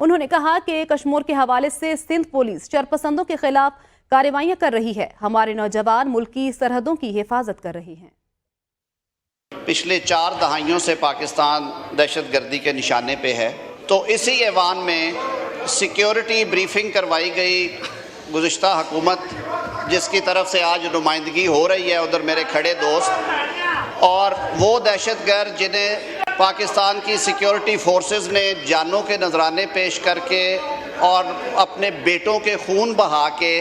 انہوں نے کہا کہ کشمور کے حوالے سے سندھ پولیس شرپسندوں کے خلاف کارروائیاں کر رہی ہے. ہمارے نوجوان ملک کی سرحدوں کی حفاظت کر رہے ہیں. پچھلے 4 دہائیوں سے پاکستان دہشت گردی کے نشانے پہ ہے، تو اسی ایوان میں سیکیورٹی بریفنگ کروائی گئی گزشتہ حکومت، جس کی طرف سے آج نمائندگی ہو رہی ہے ادھر میرے کھڑے دوست، اور وہ دہشت گرد جنہیں پاکستان کی سیکیورٹی فورسز نے جانوں کے نذرانے پیش کر کے اور اپنے بیٹوں کے خون بہا کے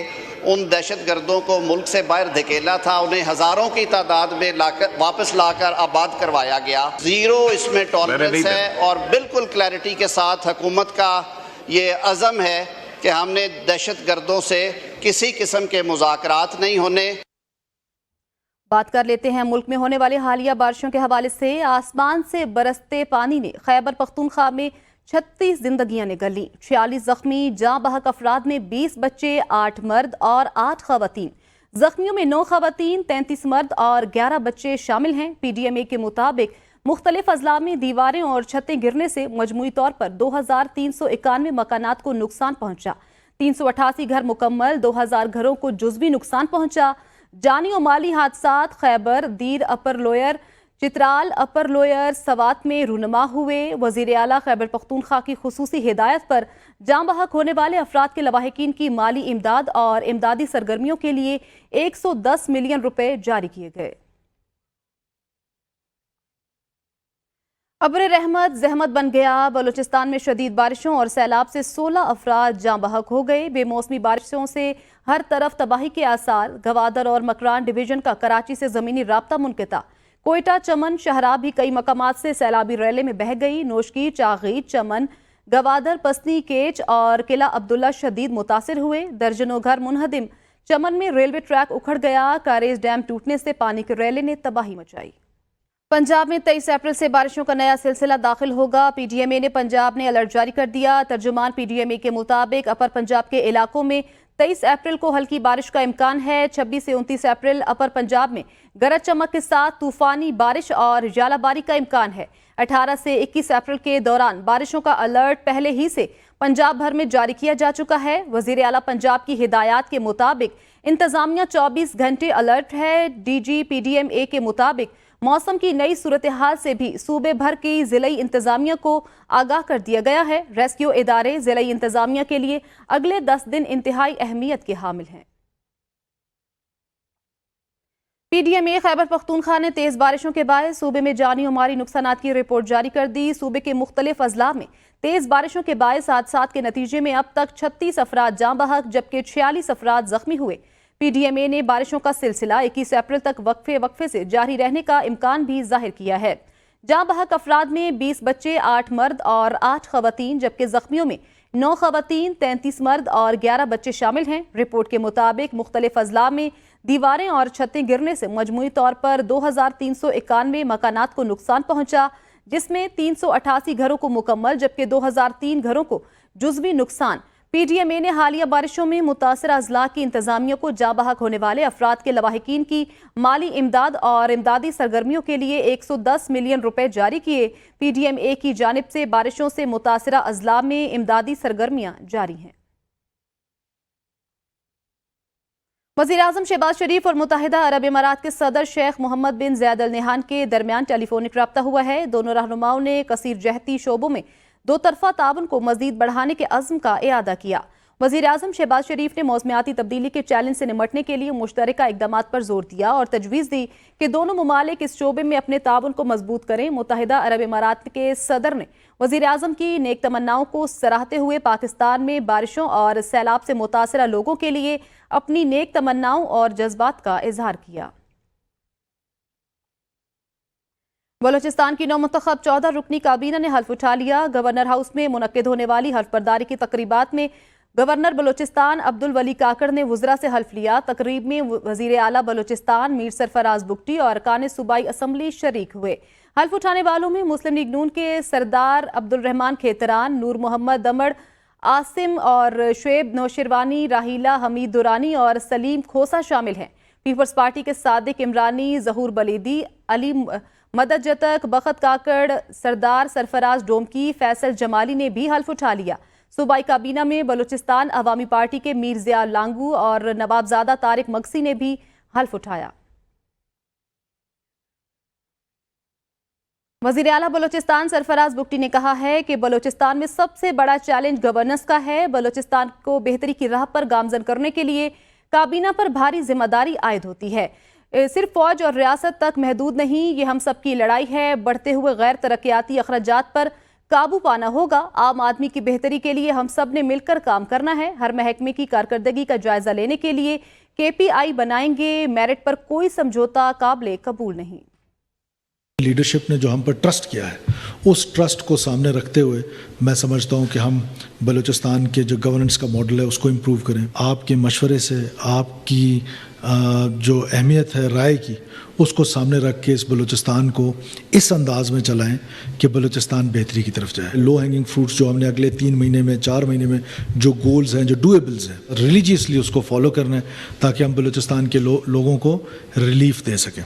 ان دہشت گردوں کو ملک سے باہر دھکیلا تھا، انہیں ہزاروں کی تعداد میں واپس لا کر آباد کروایا گیا. زیرو اس میں ٹالرنس ہے، اور بالکل کلیئرٹی کے ساتھ حکومت کا یہ عزم ہے کہ ہم نے دہشت گردوں سے کسی قسم کے مذاکرات نہیں ہونے. بات کر لیتے ہیں ملک میں ہونے والی حالیہ بارشوں کے حوالے سے. آسمان سے برستے پانی نے خیبر پختونخوا میں 36 زندگیاں نگل لیں. 46 زخمی، جاں بحق افراد میں 20 بچے، 8 مرد اور 8 خواتین. زخمیوں میں 9 خواتین، 33 مرد اور 11 بچے شامل ہیں. پی ڈی ایم اے کے مطابق مختلف اضلاع میں دیواریں اور چھتیں گرنے سے مجموعی طور پر 2391 مکانات کو نقصان پہنچا. 388 گھر مکمل، 2000 گھروں کو جزوی نقصان پہنچا. جانی و مالی حادثات خیبر، دیر اپر لوئر، چترال اپر لوئر، سوات میں رونما ہوئے. وزیر اعلیٰ خیبر پختونخوا کی خصوصی ہدایت پر جاں بحق ہونے والے افراد کے لواحقین کی مالی امداد اور امدادی سرگرمیوں کے لیے 110 ملین روپے جاری کیے گئے. ابر رحمت زحمت بن گیا. بلوچستان میں شدید بارشوں اور سیلاب سے 16 افراد جاں بحق ہو گئے. بے موسمی بارشوں سے ہر طرف تباہی کے آثار. گوادر اور مکران ڈویژن کا کراچی سے زمینی رابطہ منقطع. کوئٹہ، چمن، شہراب بھی کئی مقامات سے سیلابی ریلیں میں بہہ گئی. نوشکی، چاغی، چمن، گوادر، پسنی، کیچ اور قلعہ عبداللہ شدید متاثر ہوئے. درجنوں گھر منہدم. چمن میں ریلوے ٹریک اکھڑ گیا. کاریز ڈیم ٹوٹنے سے پانی کی ریلیں نے تباہی مچائی. پنجاب میں 23 اپریل سے بارشوں کا نیا سلسلہ داخل ہوگا. پی ڈی ایم اے نے پنجاب میں الرٹ جاری کر دیا. ترجمان پی ڈی ایم اے کے مطابق اپر پنجاب کے علاقوں میں 23 اپریل کو ہلکی بارش کا امکان ہے. 26 سے 29 اپریل اپر پنجاب میں گرج چمک کے ساتھ طوفانی بارش اور ژالہ باری کا امکان ہے. 18 سے 21 اپریل کے دوران بارشوں کا الرٹ پہلے ہی سے پنجاب بھر میں جاری کیا جا چکا ہے. وزیر اعلیٰ پنجاب کی ہدایات کے مطابق انتظامیہ 24 گھنٹے الرٹ ہے. D G P D M A کے مطابق موسم کی نئی صورتحال سے بھی صوبے بھر کی ضلعی انتظامیہ کو آگاہ کر دیا گیا ہے. ریسکیو ادارے ضلعی انتظامیہ کے لیے اگلے 10 دن انتہائی اہمیت کے حامل ہیں. پی ڈی ایم اے خیبر پختونخوا نے تیز بارشوں کے باعث صوبے میں جانی و مالی نقصانات کی رپورٹ جاری کر دی. صوبے کے مختلف اضلاع میں تیز بارشوں کے باعث حادثات کے نتیجے میں اب تک 36 افراد جاں بحق جبکہ 46 افراد زخمی ہوئے. پی ڈی ایم اے نے بارشوں کا سلسلہ 21 اپریل تک وقفے سے جاری رہنے کا امکان بھی ظاہر کیا ہے. جاں بحق افراد میں 20 بچے، 8 مرد اور 8 خواتین جبکہ زخمیوں میں 9 خواتین، 33 مرد اور 11 بچے شامل ہیں. رپورٹ کے مطابق مختلف اضلاع میں دیواریں اور چھتیں گرنے سے مجموعی طور پر 2391 مکانات کو نقصان پہنچا، جس میں 388 گھروں کو مکمل جبکہ 2003 گھروں کو جزوی نقصان. پی ڈی ایم اے نے حالیہ بارشوں میں متاثرہ اضلاع کی انتظامیہ کو جاں بحق ہونے والے افراد کے لواحقین کی مالی امداد اور امدادی سرگرمیوں کے لیے 110 ملین روپے جاری کیے. پی ڈی ایم اے کی جانب سے بارشوں سے متاثرہ اضلاع میں امدادی سرگرمیاں جاری ہیں. وزیراعظم شہباز شریف اور متحدہ عرب امارات کے صدر شیخ محمد بن زیاد ال نہیان کے درمیان ٹیلی فونک رابطہ ہوا ہے. دونوں رہنماؤں نے کثیر جہتی شعبوں میں دو طرفہ تعاون کو مزید بڑھانے کے عزم کا اعادہ کیا. وزیراعظم شہباز شریف نے موسمیاتی تبدیلی کے چیلنج سے نمٹنے کے لیے مشترکہ اقدامات پر زور دیا اور تجویز دی کہ دونوں ممالک اس شعبے میں اپنے تعاون کو مضبوط کریں. متحدہ عرب امارات کے صدر نے وزیراعظم کی نیک تمناؤں کو سراہتے ہوئے پاکستان میں بارشوں اور سیلاب سے متاثرہ لوگوں کے لیے اپنی نیک تمناؤں اور جذبات کا اظہار کیا. بلوچستان کی نومنتخب 14 رکنی کابینہ نے حلف اٹھا لیا. گورنر ہاؤس میں منعقد ہونے والی حلف برداری کی تقریبات میں گورنر بلوچستان عبدالولی کاکڑ نے وزراء سے حلف لیا. تقریب میں وزیر اعلیٰ بلوچستان میر سرفراز بگٹی اور ارکان صوبائی اسمبلی شریک ہوئے. حلف اٹھانے والوں میں مسلم لیگ نون کے سردار عبدالرحمان کھیتران، نور محمد دمڑ، عاصم اور شعیب نوشروانی، راہیلہ حمید دورانی اور سلیم کھوسا شامل ہیں. پیپلز پارٹی کے صادق عمرانی، ظہور بلیدی، علی مدد جتک، بخت کاکڑ، سردار سرفراز ڈومکی، فیصل جمالی نے بھی حلف اٹھا لیا. صوبائی کابینہ میں بلوچستان عوامی پارٹی کے میر ضیاء لانگو اور نوابزادہ طارق مگسی نے بھی حلف اٹھایا۔ وزیر اعلیٰ بلوچستان سرفراز بگٹی نے کہا ہے کہ بلوچستان میں سب سے بڑا چیلنج گورننس کا ہے۔ بلوچستان کو بہتری کی راہ پر گامزن کرنے کے لیے کابینہ پر بھاری ذمہ داری عائد ہوتی ہے۔ صرف فوج اور ریاست تک محدود نہیں، یہ ہم سب کی لڑائی ہے۔ بڑھتے ہوئے غیر ترقیاتی اخراجات پر قابو پانا ہوگا۔ عام آدمی کی بہتری کے لیے ہم سب نے مل کر کام کرنا ہے۔ ہر محکمے کی کارکردگی کا جائزہ لینے کے لیے KPI بنائیں گے۔ میرٹ پر کوئی سمجھوتا قابل قبول نہیں۔ لیڈرشپ نے جو ہم پر ٹرسٹ کیا ہے، اس ٹرسٹ کو سامنے رکھتے ہوئے میں سمجھتا ہوں کہ ہم بلوچستان کے جو گورننس کا ماڈل ہے اس کو امپروو کریں۔ آپ کے مشورے سے، آپ کی جو اہمیت ہے رائے کی، اس کو سامنے رکھ کے اس بلوچستان کو اس انداز میں چلائیں کہ بلوچستان بہتری کی طرف جائے۔ لو ہینگنگ فروٹس جو ہم نے اگلے 3 مہینے میں 4 مہینے میں جو گولز ہیں، جو ڈویبلز ہیں، ریلیجیسلی اس کو فالو کرنا ہے تاکہ ہم بلوچستان کے لوگوں کو ریلیف دے سکیں۔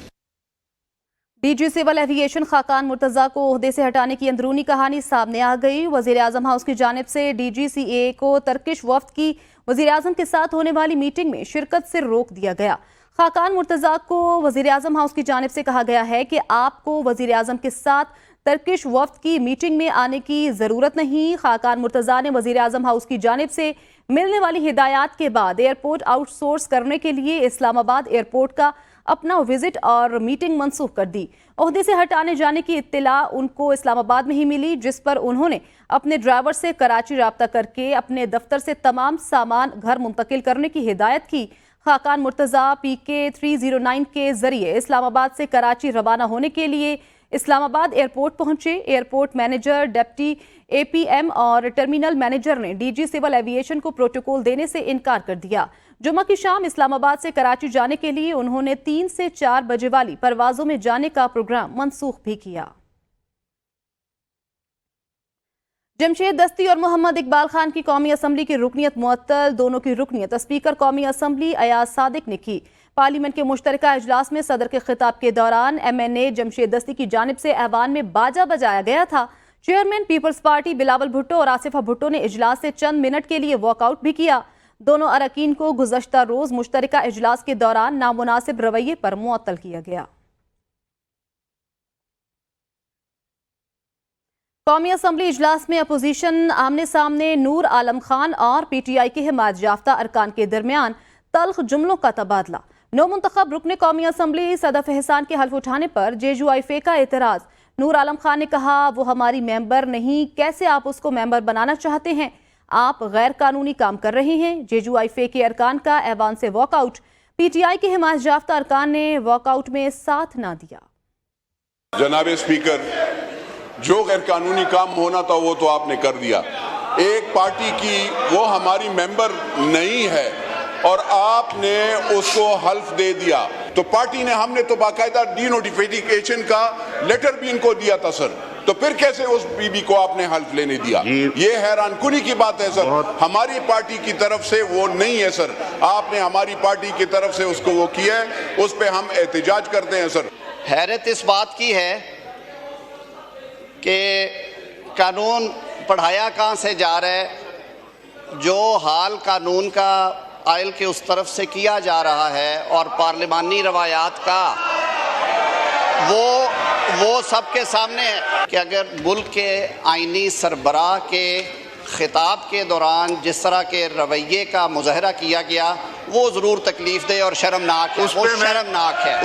DG civil aviation Khaqan Murtaza کو عہدے سے ہٹانے کی اندرونی کہانی سامنے آ گئی۔ وزیر اعظم ہاؤس کی جانب سے DGCA کو ترکش وفد کی وزیر اعظم کے ساتھ ہونے والی میٹنگ میں شرکت سے روک دیا گیا۔ خاقان مرتضیٰ کو وزیر اعظم ہاؤس کی جانب سے کہا گیا ہے کہ آپ کو وزیر اعظم کے ساتھ ترکش وفد کی میٹنگ میں آنے کی ضرورت نہیں۔ خاقان مرتضیٰ نے وزیر اعظم ہاؤس کی جانب سے ملنے والی ہدایات کے بعد ایئرپورٹ آؤٹ سورس کرنے کے لیے اسلام آباد ایئرپورٹ کا اپنا وزٹ اور میٹنگ منسوخ کر دی۔ عہدے سے ہٹانے جانے کی اطلاع ان کو اسلام آباد میں ہی ملی، جس پر انہوں نے اپنے ڈرائیور سے کراچی رابطہ کر کے اپنے دفتر سے تمام سامان گھر منتقل کرنے کی ہدایت کی۔ خاقان مرتضیٰ PK 309 کے ذریعے اسلام آباد سے کراچی روانہ ہونے کے لیے اسلام آباد ایئرپورٹ پہنچے۔ ایئرپورٹ مینیجر، ڈپٹی APM اور ٹرمینل مینیجر نے DG سول ایوییشن کو پروٹوکول دینے سے انکار کر دیا۔ جمعہ کی شام اسلام آباد سے کراچی جانے کے لیے انہوں نے 3 سے 4 بجے والی پروازوں میں جانے کا پروگرام منسوخ بھی کیا۔ جمشید دستی اور محمد اقبال خان کی قومی اسمبلی کی رکنیت معطل۔ دونوں کی رکنیت اسپیکر قومی اسمبلی ایاز صادق نے کی۔ پارلیمنٹ کے مشترکہ اجلاس میں صدر کے خطاب کے دوران MNA جمشید دستی کی جانب سے ایوان میں باجا بجایا گیا تھا۔ Chairman Peoples Party Bilawal Bhutto اور آصفہ بھٹو نے اجلاس سے چند منٹ کے لیے واک آؤٹ بھی کیا۔ دونوں اراکین کو گزشتہ روز مشترکہ اجلاس کے دوران نامناسب رویے پر معطل کیا گیا۔ قومی اسمبلی اجلاس میں اپوزیشن آمنے سامنے۔ نور عالم خان اور PTI کے حمایت یافتہ ارکان کے درمیان تلخ جملوں کا تبادلہ۔ نو منتخب رکن قومی اسمبلی صدف احسان کے حلف اٹھانے پر JUIFA کا اعتراض۔ نور عالم خان نے کہا، وہ ہماری ممبر نہیں، کیسے آپ اس کو ممبر بنانا چاہتے ہیں؟ آپ غیر قانونی کام کر رہے ہیں۔ JUIFA کے ارکان کا ایوان سے واک آؤٹ۔ PTI کے حمایت یافتہ ارکان نے واک آؤٹ میں ساتھ نہ دیا۔ جناب اسپیکر، جو غیر قانونی کام ہونا تھا وہ تو آپ نے کر دیا۔ ایک پارٹی کی وہ ہماری ممبر نہیں ہے اور آپ نے اس کو حلف دے دیا، تو پارٹی نے، ہم نے تو باقاعدہ ڈی نوٹیفیکیشن کا لیٹر بھی ان کو دیا تھا سر، تو پھر کیسے اس بی کو آپ نے حلف لینے دیا؟ یہ حیران کنی کی بات ہے سر۔ ہماری پارٹی کی طرف سے وہ نہیں ہے سر، آپ نے ہماری پارٹی کی طرف سے اس کو وہ کیا ہے، اس پہ ہم احتجاج کرتے ہیں سر۔ حیرت اس بات کی ہے کہ قانون پڑھایا کہاں سے جا رہا ہے، جو حال قانون کا آئل کے اس طرف سے کیا جا رہا ہے اور پارلیمانی روایات کا وہ سب کے سامنے ہے کہ اگر ملک کے آئینی سربراہ کے خطاب کے دوران جس طرح کے رویے کا مظاہرہ کیا گیا وہ ضرور تکلیف دہ اور شرمناک ہے، وہ شرمناک ہے۔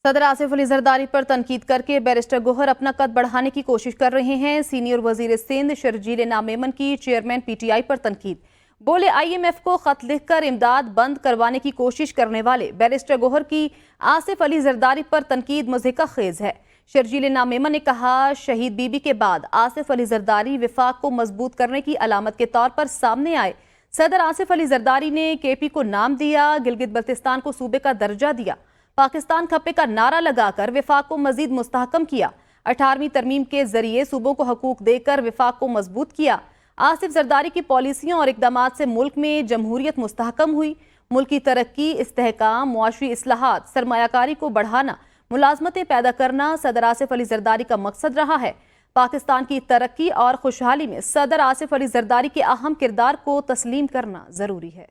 صدر آصف علی زرداری پر تنقید کر کے بیرسٹر گوہر اپنا قد بڑھانے کی کوشش کر رہے ہیں۔ سینئر وزیر سندھ شرجیل نامیمن کی چیئرمین PTI پر تنقید۔ بولے IMF کو خط لکھ کر امداد بند کروانے کی کوشش کرنے والے بیرسٹر گوہر کی آصف علی زرداری پر تنقید مضحکہ خیز ہے۔ شرجیل نامیمن نے کہا، شہید بی بی کے بعد آصف علی زرداری وفاق کو مضبوط کرنے کی علامت کے طور پر سامنے آئے۔ صدر آصف علی زرداری نے KP کو نام دیا، گلگت بلتستان کو صوبے کا درجہ دیا، پاکستان کھپے کا نعرہ لگا کر وفاق کو مزید مستحکم کیا، 18ویں ترمیم کے ذریعے صوبوں کو حقوق دے کر وفاق کو مضبوط کیا۔ آصف زرداری کی پالیسیوں اور اقدامات سے ملک میں جمہوریت مستحکم ہوئی۔ ملک کی ترقی، استحکام، معاشی اصلاحات، سرمایہ کاری کو بڑھانا، ملازمتیں پیدا کرنا صدر آصف علی زرداری کا مقصد رہا ہے۔ پاکستان کی ترقی اور خوشحالی میں صدر آصف علی زرداری کے اہم کردار کو تسلیم کرنا ضروری ہے۔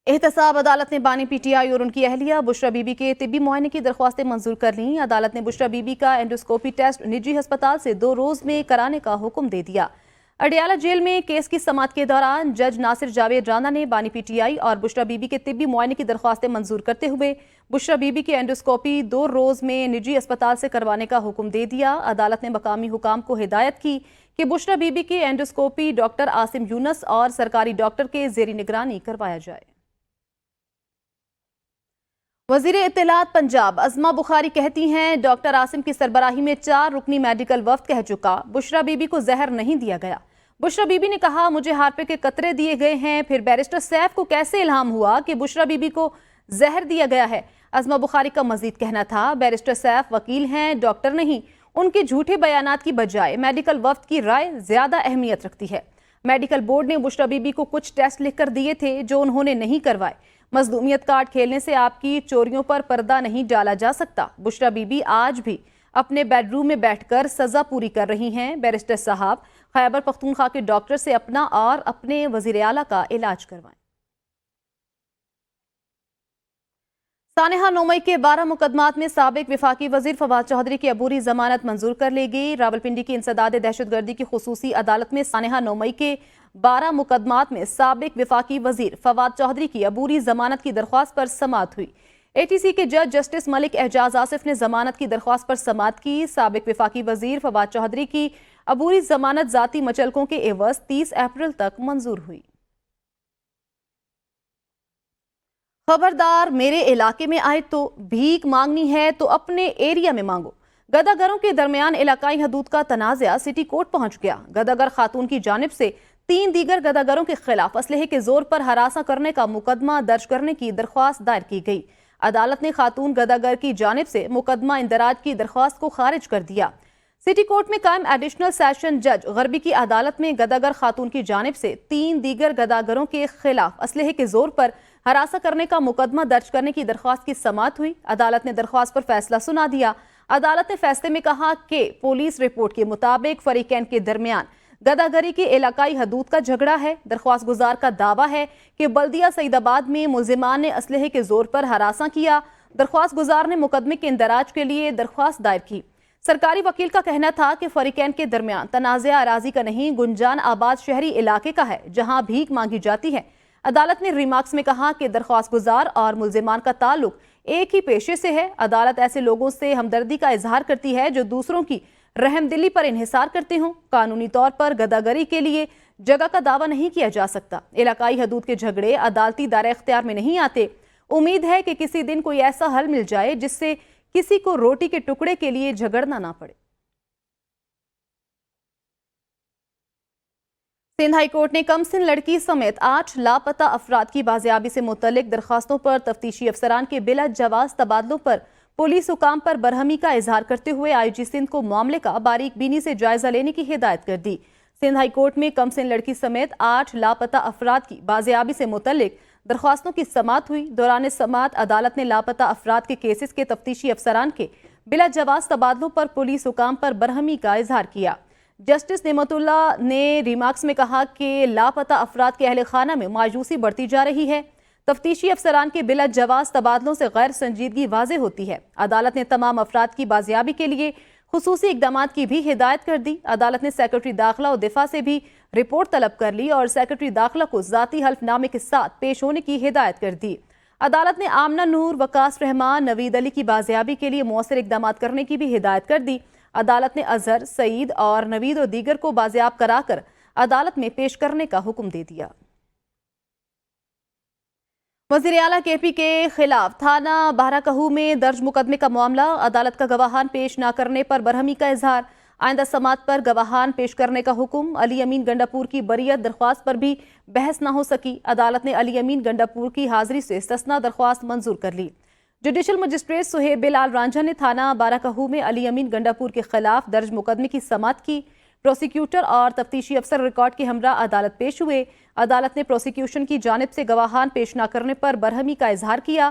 احتساب عدالت نے بانی پی ٹی آئی اور ان کی اہلیہ بشرا بی بی کے طبی معائنے کی درخواستیں منظور کر لیں۔ عدالت نے بشرا بی بی کا اینڈوسکوپی ٹیسٹ نجی ہسپتال سے 2 روز میں کرانے کا حکم دے دیا۔ اڈیالہ جیل میں کیس کی سماعت کے دوران جج ناصر جاوید رانا نے بانی پی ٹی آئی اور بشرا بی بی کے طبی معائنے کی درخواستیں منظور کرتے ہوئے بشرا بی بی کی اینڈوسکوپی 2 روز میں نجی اسپتال سے کروانے کا حکم دے دیا۔ عدالت نے مقامی حکام کو ہدایت کی کہ بشرا بی بی کی اینڈوسکوپی ڈاکٹر عاصم یونس اور سرکاری ڈاکٹر کے زیر نگرانی کروایا جائے۔ وزیر اطلاعات پنجاب عظمہ بخاری کہتی ہیں ڈاکٹر عاصم کی سربراہی میں 4 رکنی میڈیکل وفد کہہ چکا بشرا بی بی کو زہر نہیں دیا گیا۔ بشرا بی بی نے کہا مجھے ہارپے کے قطرے دیے گئے ہیں، پھر بیرسٹر سیف کو کیسے الہام ہوا کہ بشرا بی بی کو زہر دیا گیا ہے؟ عظمہ بخاری کا مزید کہنا تھا بیرسٹر سیف وکیل ہیں، ڈاکٹر نہیں، ان کے جھوٹے بیانات کی بجائے میڈیکل وفد کی رائے زیادہ اہمیت رکھتی ہے۔ میڈیکل بورڈ نے بشرا بی بی کو کچھ ٹیسٹ لکھ کر دیے تھے جو انہوں نے نہیں کروائے۔ مظلومیت کارڈ کھیلنے سے آپ کی چوریوں پر پردہ نہیں ڈالا جا سکتا۔ بشرا بی بی آج بھی اپنے بیڈ روم میں بیٹھ کر سزا پوری کر رہی ہیں۔ بیرسٹر صاحب خیبر پختونخوا کے ڈاکٹر سے اپنا اور اپنے وزیر اعلیٰ کا علاج کروائیں۔ سانحہ 9 مئی کے 12 مقدمات میں سابق وفاقی وزیر فواد چودھری کی عبوری ضمانت منظور کر لی گئی۔ راولپنڈی کی انسداد دہشت گردی کی خصوصی عدالت میں سانحہ 9 مئی کے 12 مقدمات میں سابق وفاقی وزیر فواد چودھری کی عبوری ضمانت کی درخواست پر سماعت ہوئی۔ اے ٹی سی کے جج جسٹس ملک اعجاز آصف نے ضمانت کی درخواست پر سماعت کی۔ سابق وفاقی وزیر فواد چودھری کی عبوری ضمانت ذاتی مچلکوں کے عوض 30 اپریل تک منظور ہوئی۔ خبردار، میرے علاقے میں آئے تو بھیک مانگنی ہے تو اپنے ایریا میں مانگو۔ گداگروں کے درمیان علاقائی حدود کا تنازعہ سٹی کورٹ پہنچ گیا۔ گداگر خاتون کی جانب سے 3 دیگر گداگروں کے خلاف اسلحے کے زور پر ہراساں کرنے کا مقدمہ درج کرنے کی درخواست دائر کی گئی۔ عدالت نے خاتون گداگر کی جانب سے مقدمہ اندراج کی درخواست کو خارج کر دیا۔ سٹی کورٹ میں قائم ایڈیشنل سیشن جج غربی کی عدالت میں گداگر خاتون کی جانب سے 3 دیگر گداگروں کے خلاف اسلحے کے زور پر ہراساں کرنے کا مقدمہ درج کرنے کی درخواست کی سماعت ہوئی۔ عدالت نے درخواست پر فیصلہ سنا دیا۔ عدالت نے فیصلے میں کہا کہ پولیس رپورٹ کے مطابق فریقین کے درمیان گداگری کے علاقائی حدود کا جھگڑا ہے۔ درخواست گزار کا دعویٰ ہے کہ بلدیہ سعید آباد میں ملزمان نے اسلحے کے زور پر ہراساں کیا۔ درخواست گزار نے مقدمے کے اندراج کے لیے درخواست دائر کی۔ سرکاری وکیل کا کہنا تھا کہ فریقین کے درمیان تنازعہ اراضی کا نہیں، گنجان آباد شہری علاقے کا ہے جہاں بھیک مانگی جاتی ہے۔ عدالت نے ریمارکس میں کہا کہ درخواست گزار اور ملزمان کا تعلق ایک ہی پیشے سے ہے۔ عدالت ایسے لوگوں سے ہمدردی کا اظہار کرتی ہے جو دوسروں کی رحم دلی پر انحصار کرتے ہوں۔ قانونی طور پر گداگری کے لیے جگہ کا دعویٰ نہیں کیا جا سکتا۔ علاقائی حدود کے جھگڑے عدالتی دائرہ اختیار میں نہیں آتے۔ امید ہے کہ کسی دن کوئی ایسا حل مل جائے جس سے کسی کو روٹی کے ٹکڑے کے لیے جھگڑنا نہ پڑے۔ سندھ ہائی کورٹ نے کم سن لڑکی سمیت 8 لاپتہ افراد کی بازیابی سے متعلق درخواستوں پر تفتیشی افسران کے بلا جواز تبادلوں پر پولیس حکام پر برہمی کا اظہار کرتے ہوئے آئی جی سندھ کو معاملے کا باریک بینی سے جائزہ لینے کی ہدایت کر دی۔ سندھ ہائی کورٹ میں کم سن لڑکی سمیت 8 لاپتہ افراد کی بازیابی سے متعلق درخواستوں کی سماعت ہوئی۔ دوران سماعت عدالت نے لاپتہ افراد کے کیسز کے تفتیشی افسران کے بلا جواز تبادلوں پر پولیس حکام پر برہمی کا اظہار کیا۔ جسٹس نعمت اللہ نے ریمارکس میں کہا کہ لاپتہ افراد کے اہل خانہ میں مایوسی بڑھتی جا رہی ہے۔ تفتیشی افسران کے بلا جواز تبادلوں سے غیر سنجیدگی واضح ہوتی ہے۔ عدالت نے تمام افراد کی بازیابی کے لیے خصوصی اقدامات کی بھی ہدایت کر دی۔ عدالت نے سیکرٹری داخلہ و دفاع سے بھی رپورٹ طلب کر لی اور سیکرٹری داخلہ کو ذاتی حلف نامے کے ساتھ پیش ہونے کی ہدایت کر دی۔ عدالت نے آمنہ نور، وقاص رحمان، نوید علی کی بازیابی کے لیے مؤثر اقدامات کرنے کی بھی ہدایت کر دی۔ عدالت نے اظہر، سعید اور نوید و دیگر کو بازیاب کرا کر عدالت میں پیش کرنے کا حکم دے دیا۔ وزیر اعلیٰ کے پی کے خلاف تھانہ بہرہ کہو میں درج مقدمے کا معاملہ، عدالت کا گواہان پیش نہ کرنے پر برہمی کا اظہار، آئندہ سماعت پر گواہان پیش کرنے کا حکم۔ علی امین گنڈاپور کی بریت درخواست پر بھی بحث نہ ہو سکی، عدالت نے علی امین گنڈاپور کی حاضری سے استثناء درخواست منظور کر لی۔ جوڈیشل مجسٹریٹ سہیب بلال رانجھا نے تھانہ بہرہ کہو میں علی امین گنڈاپور کے خلاف درج مقدمے کی سماعت کی۔ پروسیکیوٹر اور تفتیشی افسر ریکارڈ کے ہمراہ عدالت پیش ہوئے۔ عدالت نے پروسیکیوشن کی جانب سے گواہان پیش نہ کرنے پر برہمی کا اظہار کیا۔